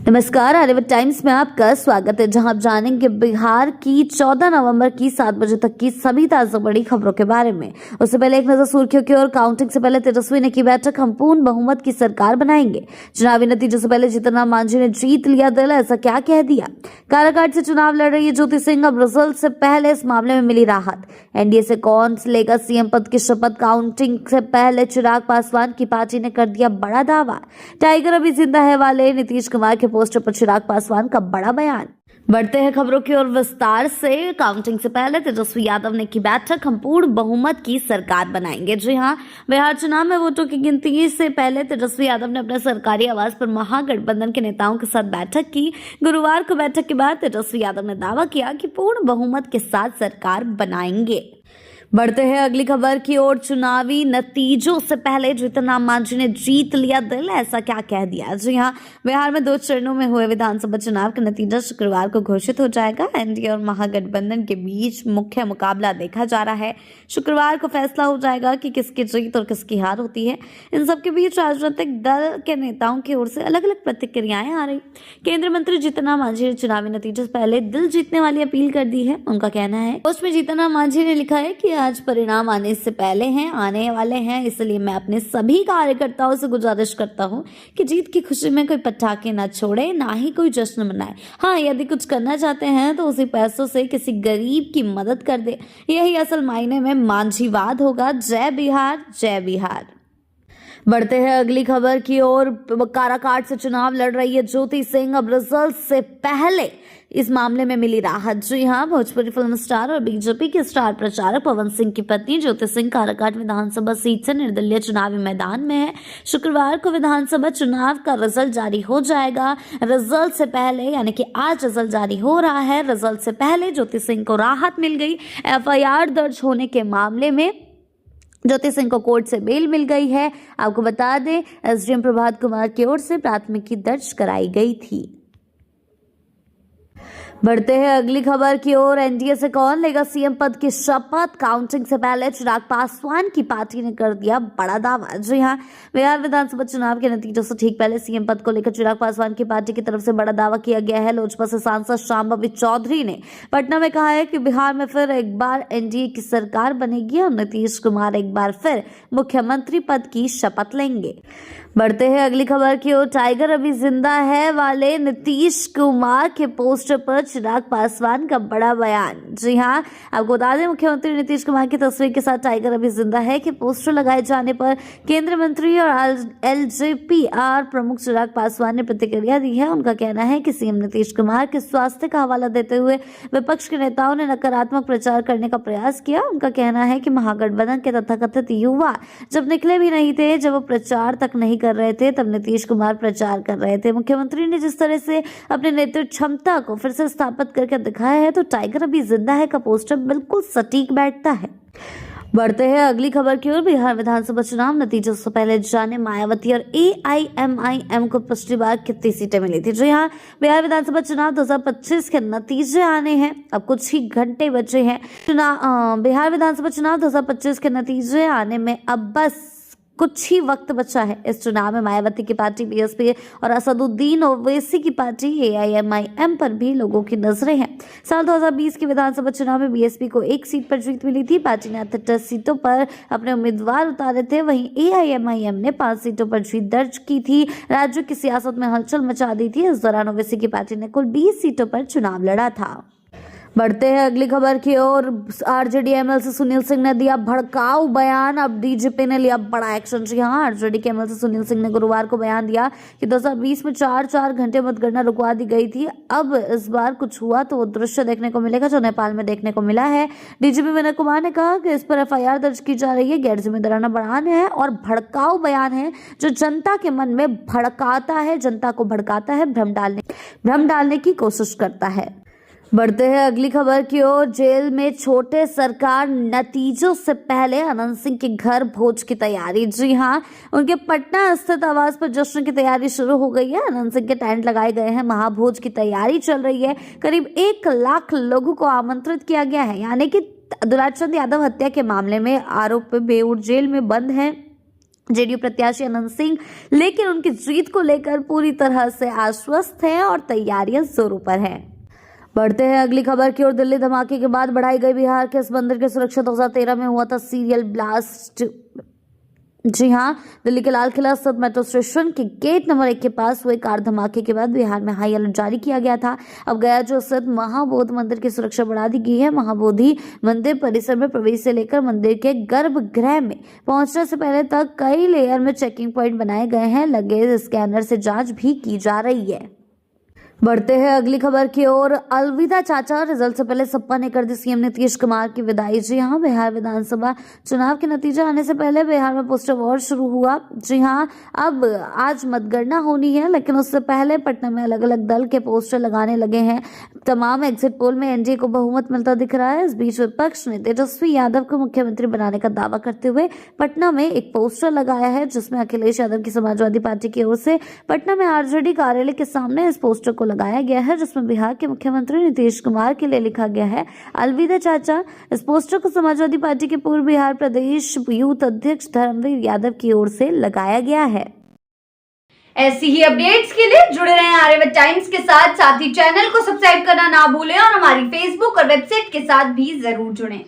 नमस्कार, आर्यवत टाइम्स में आपका स्वागत है, जहां आप जानेंगे बिहार की 14 नवंबर की 7 बजे तक की सभी ताजा बड़ी खबरों के बारे में। उससे पहले एक नजर सुर्खियों की ओर। काउंटिंग से पहले तेजस्वी ने की बैठक, हम पूर्ण बहुमत की सरकार बनाएंगे। चुनावी नतीजों से पहले जीतनराम मांझी ने जीत लिया दिल, ऐसा क्या कह दिया। काराकाट से चुनाव लड़ रही है ज्योति सिंह, अब रिजल्ट से पहले इस मामले में मिली राहत। एनडीए से कौन लेगा सीएम पद की शपथ। काउंटिंग से पहले चिराग पासवान की पार्टी ने कर दिया बड़ा दावा। टाइगर अभी जिंदा है वाले नीतीश कुमार के पोस्टर पर चिराग पासवान का बड़ा बयान। बढ़ते हैं खबरों की ओर विस्तार से। काउंटिंग से पहले तेजस्वी यादव ने की बैठक, हम पूर्ण बहुमत की सरकार बनाएंगे। जी हां, बिहार चुनाव में वोटों की गिनती से पहले तेजस्वी यादव ने अपने सरकारी आवास पर महागठबंधन के नेताओं के साथ बैठक की। गुरुवार को बैठक के बाद तेजस्वी यादव ने दावा किया कि पूर्ण बहुमत के साथ सरकार बनाएंगे। बढ़ते हैं अगली खबर की ओर। चुनावी नतीजों से पहले जीतनराम मांझी ने जीत लिया दिल, ऐसा क्या कह दिया। जी हां, बिहार में 2 चरणों में हुए विधानसभा चुनाव का नतीजा शुक्रवार को घोषित हो जाएगा। एनडीए और महागठबंधन के बीच मुख्य मुकाबला देखा जा रहा है। शुक्रवार को फैसला हो जाएगा कि किसकी जीत और किसकी हार होती है। इन सबके बीच राजनीतिक दल के नेताओं की ओर से अलग अलग प्रतिक्रियाएं आ रही। केंद्रीय मंत्री जीतनराम मांझी ने चुनावी नतीजे से पहले दिल जीतने वाली अपील कर दी है। उनका कहना है, पोस्ट में जीतनराम मांझी ने लिखा है कि आज परिणाम आने से पहले हैं, आने वाले हैं, इसलिए मैं अपने सभी कार्यकर्ताओं से गुजारिश करता हूं कि जीत की खुशी में कोई पटाखे ना छोड़े, ना ही कोई जश्न मनाए। हाँ, यदि कुछ करना चाहते हैं तो उसी पैसों से किसी गरीब की मदद कर दे। यही असल मायने में मांझीवाद होगा। जय बिहार, जय बिहार। बढ़ते हैं अगली खबर की ओर। काराकाट से चुनाव लड़ रही है ज्योति सिंह, अब रिजल्ट से पहले इस मामले में मिली राहत। जी हां, भोजपुरी फिल्म स्टार और बीजेपी के स्टार प्रचारक पवन सिंह की पत्नी ज्योति सिंह काराकाट विधानसभा सीट से निर्दलीय चुनावी मैदान में है। शुक्रवार को विधानसभा चुनाव का रिजल्ट जारी हो जाएगा। रिजल्ट से पहले यानी कि आज रिजल्ट जारी हो रहा है। रिजल्ट से पहले ज्योति सिंह को राहत मिल गई। एफआईआर दर्ज होने के मामले में ज्योति सिंह को कोर्ट से बेल मिल गई है। आपको बता दें, एसडीएम प्रभात कुमार की ओर से प्राथमिकी दर्ज कराई गई थी। बढ़ते हैं अगली खबर की ओर। एनडीए से कौन लेगा सीएम पद की शपथ। काउंटिंग से पहले चिराग पासवान की पार्टी ने कर दिया बड़ा दावा। जी हां, बिहार विधानसभा चुनाव के नतीजों से ठीक पहले सीएम पद को लेकर चिराग पासवान की पार्टी की तरफ से बड़ा दावा किया गया है। लोजपा से सांसद शांभवी चौधरी ने पटना में कहा है कि बिहार में फिर एक बार एनडीए की सरकार बनेगी और नीतीश कुमार एक बार फिर मुख्यमंत्री पद की शपथ लेंगे। बढ़ते हैं अगली खबर की ओर। टाइगर अभी जिंदा है वाले नीतीश कुमार के पोस्टर पर चिराग पासवान का बड़ा बयान। जी हां, आपको बता दें, मुख्यमंत्री नीतीश कुमार की तस्वीर के साथ टाइगर अभी जिंदा है कि पोस्टर लगाए जाने पर केंद्रीय मंत्री और एलजेपीआर प्रमुख चिराग पासवान ने प्रतिक्रिया दी है। उनका कहना है कि सीएम नीतीश कुमार के स्वास्थ्य का हवाला देते हुए विपक्ष के नेताओं ने नकारात्मक प्रचार करने का प्रयास किया। उनका कहना है कि महागठबंधन के तथाकथित युवा जब निकले भी नहीं थे, जब वो प्रचार तक नहीं कर रहे थे, तब नीतीश कुमार प्रचार कर रहे थे। मुख्यमंत्री ने जिस तरह से अपने नेतृत्व क्षमता को फिर से स्थापित करके दिखाया है, तो टाइगर अभी जिंदा है का पोस्टर बिल्कुल सटीक बैठता है। बढ़ते हैं अगली खबर की ओर। बिहार विधानसभा चुनाव नतीजों से पहले जाने मायावती और एआईएमआईएम को पिछली बार कितनी सीटें मिली थी। जी हाँ, बिहार विधानसभा चुनाव 2025 के नतीजे आने हैं, अब कुछ ही घंटे बचे हैं। बिहार विधानसभा चुनाव 2025 के नतीजे आने में अब बस कुछ ही वक्त बचा है। इस चुनाव में मायावती की पार्टी बीएसपी और असदुद्दीन ओवैसी की पार्टी एआईएमआईएम पर भी लोगों की नजरें हैं। साल 2020 के विधानसभा चुनाव में बीएसपी को 1 सीट पर जीत मिली थी। पार्टी ने 68 सीटों पर अपने उम्मीदवार उतारे थे। वहीं एआईएमआईएम ने 5 सीटों पर जीत दर्ज की थी। राज्य की सियासत में हलचल मचा दी थी। इस दौरान ओवैसी की पार्टी ने कुल 20 सीटों पर चुनाव लड़ा था। बढ़ते हैं अगली खबर की ओर। आरजेडी एमएलसी सुनील सिंह ने दिया भड़काऊ बयान, अब डीजीपी ने लिया बड़ा एक्शन। जी हां, आरजेडी के एमएलसी सुनील सिंह ने गुरुवार को बयान दिया कि 2020 में 4-4 घंटे मतगणना रुकवा दी गई थी। अब इस बार कुछ हुआ तो वो दृश्य देखने को मिलेगा जो नेपाल में देखने को मिला है। डीजीपी विनय कुमार ने कहा कि इस पर एफआईआर दर्ज की जा रही है। गैर जिम्मेदाराना बयान है और भड़काऊ बयान है जो जनता के मन में भड़काता है, जनता को भड़काता है, भ्रम डालने की कोशिश करता है। बढ़ते हैं अगली खबर की ओर। जेल में छोटे सरकार नतीजों से पहले अनंत सिंह के घर भोज की तैयारी। जी हां, उनके पटना स्थित आवास पर जश्न की तैयारी शुरू हो गई है। अनंत सिंह के टेंट लगाए गए हैं। महाभोज की तैयारी चल रही है। करीब 1 लाख लोगों को आमंत्रित किया गया है। यानी कि दुलाचंद यादव हत्या के मामले में आरोप बेऊर जेल में बंद हैं जेडीयू प्रत्याशी अनंत सिंह लेकिन उनकी जीत को लेकर पूरी तरह से आश्वस्त हैं और तैयारियां जोरों पर हैं। बढ़ते हैं अगली खबर की ओर। दिल्ली धमाके के बाद बढ़ाई गई बिहार के इस मंदिर की सुरक्षा। 2013 में हुआ था सीरियल ब्लास्ट। जी हां, दिल्ली के लाल किला स्थित मेट्रो स्टेशन के गेट नंबर 1 के पास हुए कार धमाके के बाद बिहार में हाई अलर्ट जारी किया गया था। अब गया जो स्थित महाबोधि मंदिर की सुरक्षा बढ़ा दी गई है। महाबोधि मंदिर परिसर में प्रवेश से लेकर मंदिर के गर्भगृह में पहुंचने से पहले तक कई लेयर में चेकिंग पॉइंट बनाए गए हैं। लगेज स्कैनर से जांच भी की जा रही है। बढ़ते हैं अगली खबर की ओर। अलविदा चाचा, रिजल्ट से पहले सपा ने कर दी सीएम नीतीश कुमार की विदाई। जी हां, बिहार विधानसभा चुनाव के नतीजे आने से पहले बिहार में पोस्टर वॉर शुरू हुआ। जी हां, अब आज मतगणना होनी है, लेकिन उससे पहले पटना में अलग अलग दल के पोस्टर लगाने लगे हैं। तमाम एग्जिट पोल में एनडीए को बहुमत मिलता दिख रहा है। इस बीच विपक्ष ने तेजस्वी यादव को मुख्यमंत्री बनाने का दावा करते हुए पटना में एक पोस्टर लगाया है, जिसमें अखिलेश यादव की समाजवादी पार्टी की ओर से पटना में आरजेडी कार्यालय के सामने इस पोस्टर को लगाया गया है, जिसमें बिहार के मुख्यमंत्री नीतीश कुमार के लिए लिखा गया है, अलविदा चाचा। इस पोस्टर को समाजवादी पार्टी के पूर्व बिहार प्रदेश यूथ अध्यक्ष धर्मवीर यादव की ओर से लगाया गया है। ऐसी ही अपडेट्स के लिए जुड़े रहें आर्यवत टाइम्स के साथ ही चैनल को सब्सक्राइब करना ना भूलें और हमारी फेसबुक और वेबसाइट के साथ भी जरूर जुड़ें।